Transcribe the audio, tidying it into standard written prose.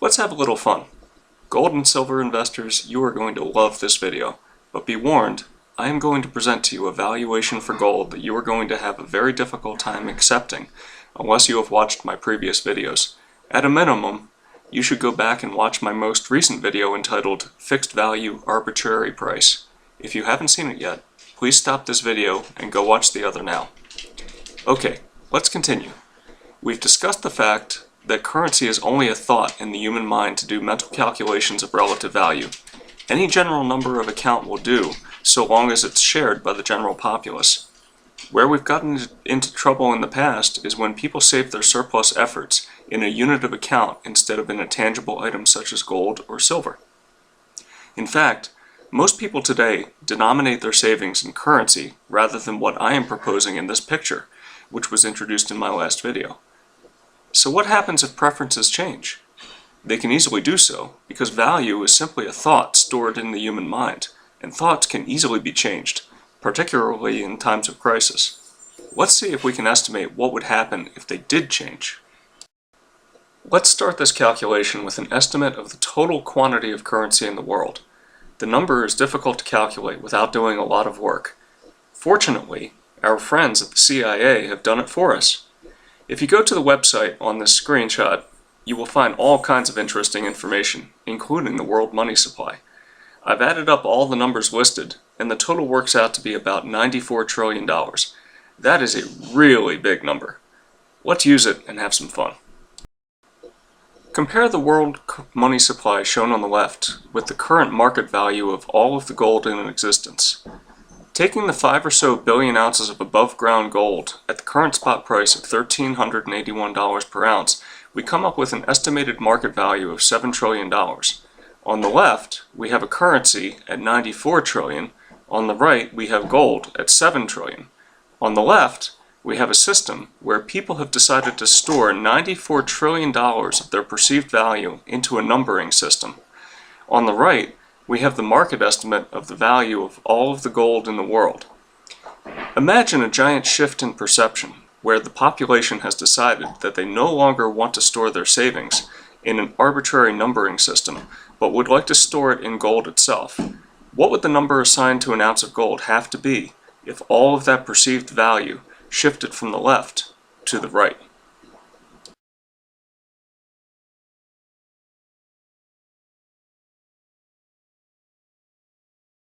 Let's have a little fun. Gold and silver investors, you are going to love this video, but be warned, I am going to present to you a valuation for gold that you are going to have a very difficult time accepting unless you have watched my previous videos. At a minimum, you should go back and watch my most recent video entitled Fixed Value Arbitrary Price. If you haven't seen it yet, please stop this video and go watch the other now. Okay, let's continue. We've discussed the fact that currency is only a thought in the human mind to do mental calculations of relative value. Any general number of account will do, so long as it's shared by the general populace. Where we've gotten into trouble in the past is when people save their surplus efforts in a unit of account instead of in a tangible item such as gold or silver. In fact, most people today denominate their savings in currency rather than what I am proposing in this picture, which was introduced in my last video. So what happens if preferences change? They can easily do so, because value is simply a thought stored in the human mind, and thoughts can easily be changed, particularly in times of crisis. Let's see if we can estimate what would happen if they did change. Let's start this calculation with an estimate of the total quantity of currency in the world. The number is difficult to calculate without doing a lot of work. Fortunately, our friends at the CIA have done it for us. If you go to the website on this screenshot, you will find all kinds of interesting information, including the world money supply. I've added up all the numbers listed, and the total works out to be about $94 trillion. That is a really big number. Let's use it and have some fun. Compare the world money supply shown on the left with the current market value of all of the gold in existence. Taking the 5 or so billion ounces of above-ground gold at the current spot price of $1,381 per ounce, we come up with an estimated market value of $7 trillion. On the left, we have a currency at $94 trillion. On the right, we have gold at $7 trillion. On the left, we have a system where people have decided to store $94 trillion of their perceived value into a numbering system. On the right, we have the market estimate of the value of all of the gold in the world. Imagine a giant shift in perception, where the population has decided that they no longer want to store their savings in an arbitrary numbering system, but would like to store it in gold itself. What would the number assigned to an ounce of gold have to be if all of that perceived value shifted from the left to the right?